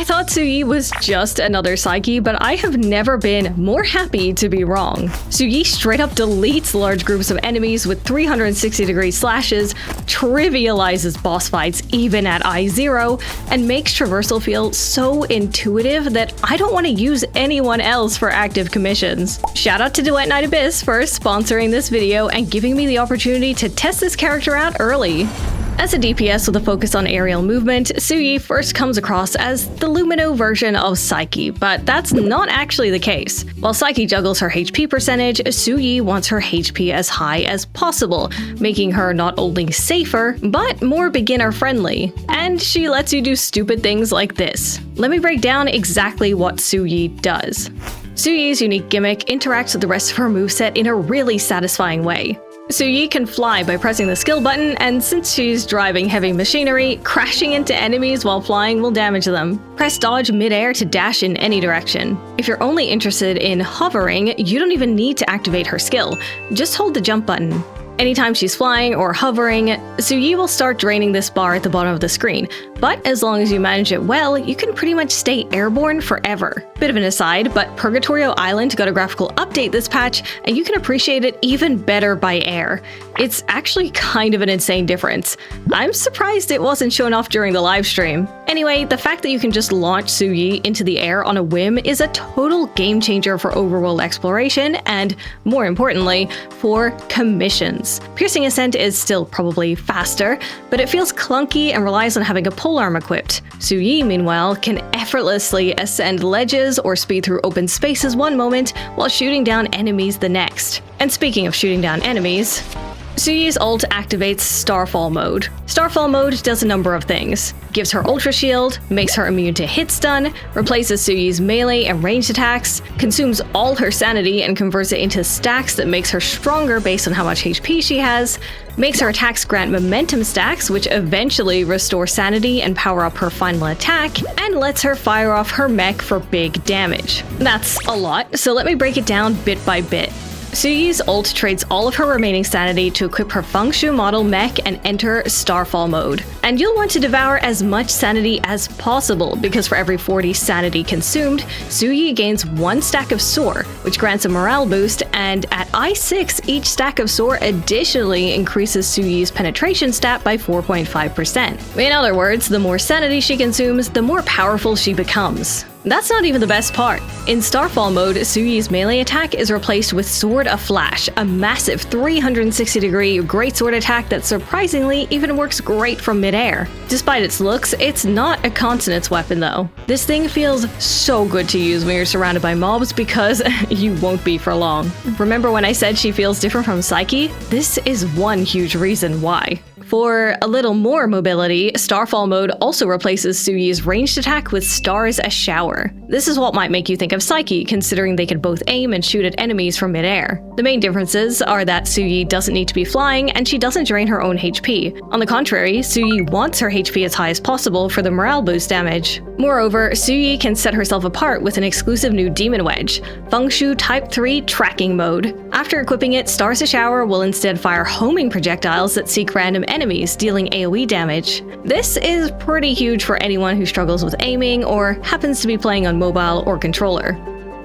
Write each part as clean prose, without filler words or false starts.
I thought Suyi was just another Psyche, but I have never been more happy to be wrong. Suyi straight up deletes large groups of enemies with 360-degree slashes, trivializes boss fights even at I0, and makes traversal feel so intuitive that I don't want to use anyone else for active commissions. Shout out to Duet Night Abyss for sponsoring this video and giving me the opportunity to test this character out early. As a DPS with a focus on aerial movement, Suyi first comes across as the Lumino version of Psyche, but that's not actually the case. While Psyche juggles her HP percentage, Suyi wants her HP as high as possible, making her not only safer, but more beginner-friendly. And she lets you do stupid things like this. Let me break down exactly what Suyi does. Suyi's unique gimmick interacts with the rest of her moveset in a really satisfying way. Suyi can fly by pressing the skill button, and since she's driving heavy machinery, crashing into enemies while flying will damage them. Press dodge mid-air to dash in any direction. If you're only interested in hovering, you don't even need to activate her skill. Just hold the jump button. Anytime she's flying or hovering, Suyi will start draining this bar at the bottom of the screen, but as long as you manage it well, you can pretty much stay airborne forever. Bit of an aside, but Purgatorio Island got a graphical update this patch, and you can appreciate it even better by air. It's actually kind of an insane difference. I'm surprised it wasn't shown off during the livestream. Anyway, the fact that you can just launch Suyi into the air on a whim is a total game changer for overworld exploration and, more importantly, for commissions. Piercing Ascent is still probably faster, but it feels clunky and relies on having a polearm equipped. Suyi, meanwhile, can effortlessly ascend ledges or speed through open spaces one moment while shooting down enemies the next. And speaking of shooting down enemies, Suyi's ult activates Starfall mode. Starfall mode does a number of things. Gives her Ultra Shield, makes her immune to hit stun, replaces Suyi's melee and ranged attacks, consumes all her sanity and converts it into stacks that makes her stronger based on how much HP she has, makes her attacks grant momentum stacks, which eventually restore sanity and power up her final attack, and lets her fire off her mech for big damage. That's a lot, so let me break it down bit by bit. Suyi's ult trades all of her remaining sanity to equip her Feng Shui model mech and enter Starfall mode. And you'll want to devour as much sanity as possible, because for every 40 sanity consumed, Suyi gains 1 stack of Soar, which grants a morale boost, and at I6, each stack of Soar additionally increases Suyi's penetration stat by 4.5%. In other words, the more sanity she consumes, the more powerful she becomes. That's not even the best part. In Starfall mode, Suyi's melee attack is replaced with Sword of Flash, a massive 360-degree greatsword attack that surprisingly even works great from mid-air. Despite its looks, it's not a consonance weapon though. This thing feels so good to use when you're surrounded by mobs because you won't be for long. Remember when I said she feels different from Psyche? This is one huge reason why. For a little more mobility, Starfall mode also replaces Suyi's ranged attack with Stars a Shower. This is what might make you think of Psyche, considering they can both aim and shoot at enemies from mid-air. The main differences are that Suyi doesn't need to be flying, and she doesn't drain her own HP. On the contrary, Suyi wants her HP as high as possible for the morale boost damage. Moreover, Suyi can set herself apart with an exclusive new Demon Wedge, Feng Shui Type 3 Tracking Mode. After equipping it, Stars a Shower will instead fire homing projectiles that seek random enemies, dealing AoE damage. This is pretty huge for anyone who struggles with aiming or happens to be playing on mobile or controller.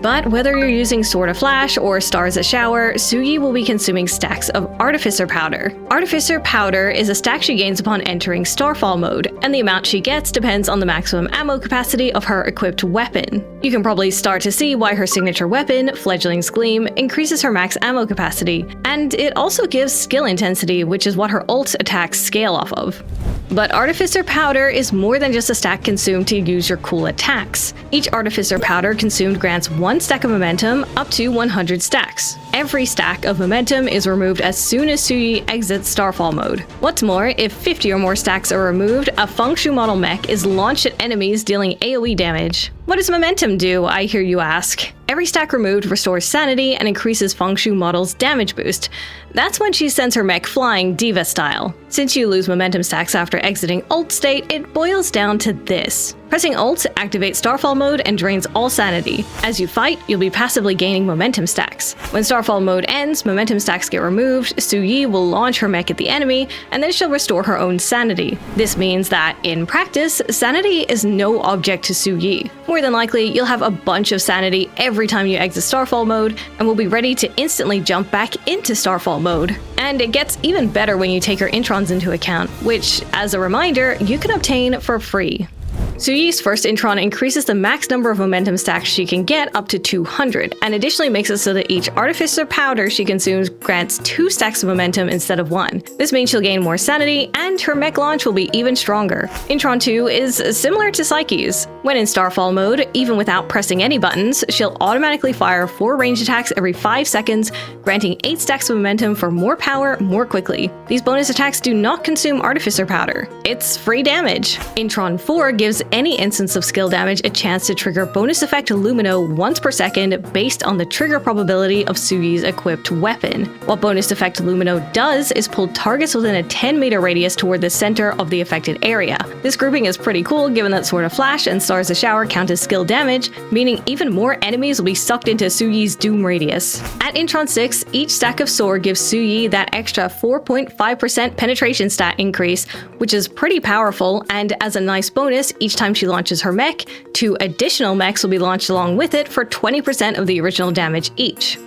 But whether you're using Sword of Flash or Stars a Shower, Suyi will be consuming stacks of Artificer Powder. Artificer Powder is a stack she gains upon entering Starfall mode, and the amount she gets depends on the maximum ammo capacity of her equipped weapon. You can probably start to see why her signature weapon, Fledgling's Gleam, increases her max ammo capacity, and it also gives skill intensity, which is what her ult attacks scale off of. But Artificer Powder is more than just a stack consumed to use your cool attacks. Each Artificer Powder consumed grants 1 stack of momentum up to 100 stacks. Every stack of momentum is removed as soon as Suyi exits Starfall mode. What's more, if 50 or more stacks are removed, a Feng Shui model mech is launched at enemies dealing AoE damage. What does momentum do, I hear you ask? Every stack removed restores sanity and increases Feng Shui model's damage boost. That's when she sends her mech flying Diva style. Since you lose momentum stacks after exiting ult state, it boils down to this. Pressing Alt activates Starfall mode and drains all sanity. As you fight, you'll be passively gaining momentum stacks. When Starfall mode ends, momentum stacks get removed, Su-Yi will launch her mech at the enemy, and then she'll restore her own sanity. This means that, in practice, sanity is no object to Su-Yi. More than likely, you'll have a bunch of sanity every time you exit Starfall mode, and will be ready to instantly jump back into Starfall mode. And it gets even better when you take her introns into account, which, as a reminder, you can obtain for free. Su-Yi's first intron increases the max number of momentum stacks she can get up to 200, and additionally makes it so that each artificer powder she consumes grants 2 stacks of momentum instead of 1. This means she'll gain more sanity, and her mech launch will be even stronger. Intron 2 is similar to Psyche's. When in Starfall mode, even without pressing any buttons, she'll automatically fire 4 range attacks every 5 seconds, granting 8 stacks of momentum for more power more quickly. These bonus attacks do not consume artificer powder. It's free damage. Intron 4 gives any instance of skill damage a chance to trigger bonus effect Lumino once per second based on the trigger probability of Su-Yi's equipped weapon. What bonus effect Lumino does is pull targets within a 10-meter radius toward the center of the affected area. This grouping is pretty cool given that Sword of Flash and Stars of Shower count as skill damage, meaning even more enemies will be sucked into Su-Yi's doom radius. At Intron 6, each stack of Sword gives Su-Yi that extra 4.5% penetration stat increase, which is pretty powerful, and as a nice bonus, each time she launches her mech, 2 additional mechs will be launched along with it for 20% of the original damage each.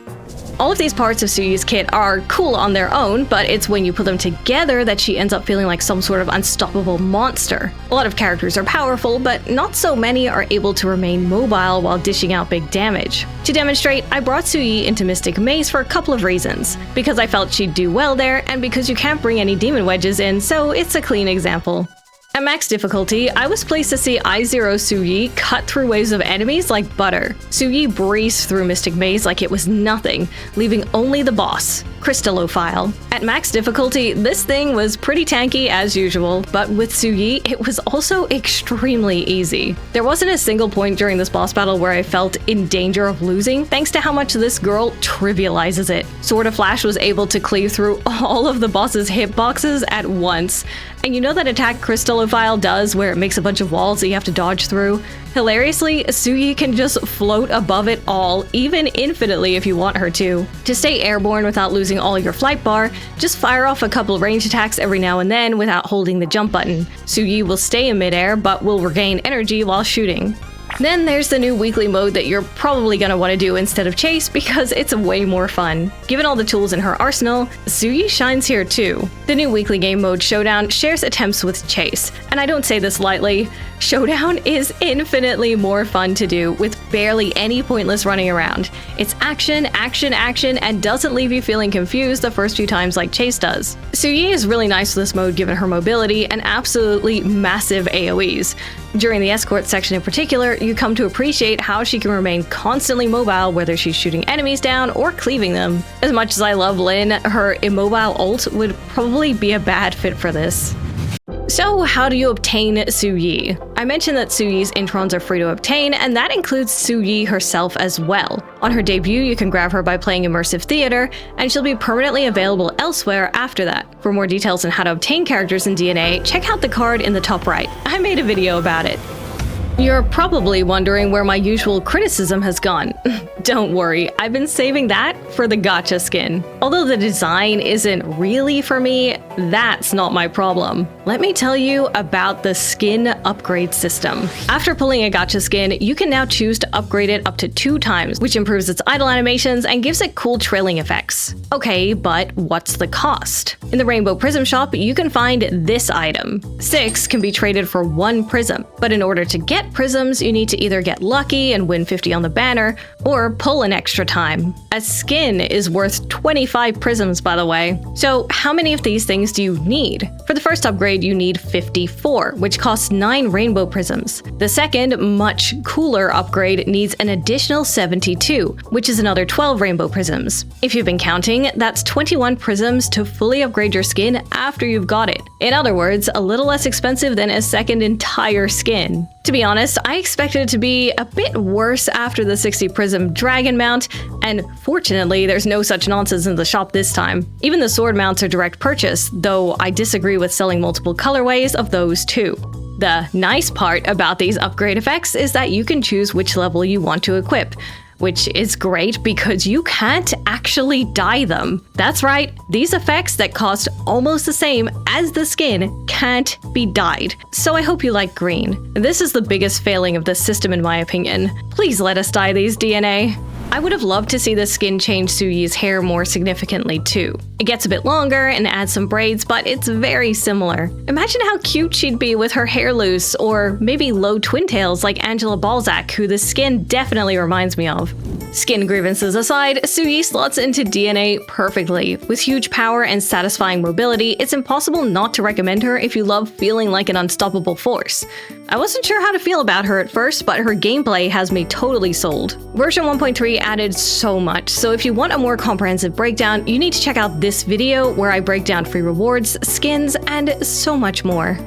All of these parts of Su-Yi's kit are cool on their own, but it's when you put them together that she ends up feeling like some sort of unstoppable monster. A lot of characters are powerful, but not so many are able to remain mobile while dishing out big damage. To demonstrate, I brought Su-Yi into Mystic Maze for a couple of reasons. Because I felt she'd do well there, and because you can't bring any demon wedges in, so it's a clean example. At max difficulty, I was pleased to see I0 Su-Yi cut through waves of enemies like butter. Su-Yi breezed through Mystic Maze like it was nothing, leaving only the boss, Crystallophile. At max difficulty, this thing was pretty tanky as usual, but with Su-Yi, it was also extremely easy. There wasn't a single point during this boss battle where I felt in danger of losing, thanks to how much this girl trivializes it. Sword of Flash was able to cleave through all of the boss's hitboxes at once. And you know that attack Crystallophile does where it makes a bunch of walls that you have to dodge through? Hilariously, Su-Yi can just float above it all, even infinitely if you want her to. To stay airborne without losing all your flight bar, just fire off a couple range attacks every now and then without holding the jump button. Su-Yi will stay in midair, but will regain energy while shooting. Then there's the new weekly mode that you're probably gonna want to do instead of chase because it's way more fun. Given all the tools in her arsenal, Su-Yi shines here too. The new weekly game mode Showdown shares attempts with chase, and I don't say this lightly. Showdown is infinitely more fun to do with barely any pointless running around. It's action, action, action, and doesn't leave you feeling confused the first few times like chase does. Su-Yi is really nice with this mode given her mobility and absolutely massive AoEs. During the escort section in particular, you come to appreciate how she can remain constantly mobile whether she's shooting enemies down or cleaving them. As much as I love Lin, her immobile ult would probably be a bad fit for this. So how do you obtain Su-Yi? I mentioned that Su-Yi's introns are free to obtain, and that includes Su-Yi herself as well. On her debut, you can grab her by playing Immersive Theater, and she'll be permanently available elsewhere after that. For more details on how to obtain characters in DNA, check out the card in the top right. I made a video about it. You're probably wondering where my usual criticism has gone. Don't worry, I've been saving that for the gacha skin. Although the design isn't really for me, that's not my problem. Let me tell you about the skin upgrade system. After pulling a gacha skin, you can now choose to upgrade it up to 2 times, which improves its idle animations and gives it cool trailing effects. Okay, but what's the cost? In the Rainbow Prism shop, you can find this item. 6 can be traded for 1 prism, but in order to get prisms, you need to either get lucky and win 50 on the banner, or pull an extra time. A skin is worth 25 prisms, by the way. So how many of these things do you need? For the first upgrade, you need 54, which costs 9 rainbow prisms. The second, much cooler upgrade needs an additional 72, which is another 12 rainbow prisms. If you've been counting, that's 21 prisms to fully upgrade your skin after you've got it. In other words, a little less expensive than a second entire skin. To be honest, I expected it to be a bit worse after the 60 prism dragon mount, and fortunately there's no such nonsense in the shop this time. Even the sword mounts are direct purchase, though I disagree with selling multiple colorways of those too. The nice part about these upgrade effects is that you can choose which level you want to equip, which is great because you can't actually dye them. That's right, these effects that cost almost the same as the skin can't be dyed. So I hope you like green. This is the biggest failing of this system in my opinion. Please let us dye these DNA. I would have loved to see the skin change Suyi's hair more significantly too. It gets a bit longer and adds some braids, but it's very similar. Imagine how cute she'd be with her hair loose, or maybe low twin tails like Angela Balzac, who the skin definitely reminds me of. Skin grievances aside, Suyi slots into DNA perfectly. With huge power and satisfying mobility, it's impossible not to recommend her if you love feeling like an unstoppable force. I wasn't sure how to feel about her at first, but her gameplay has me totally sold. Version 1.3 added so much, so if you want a more comprehensive breakdown, you need to check out this video where I break down free rewards, skins, and so much more.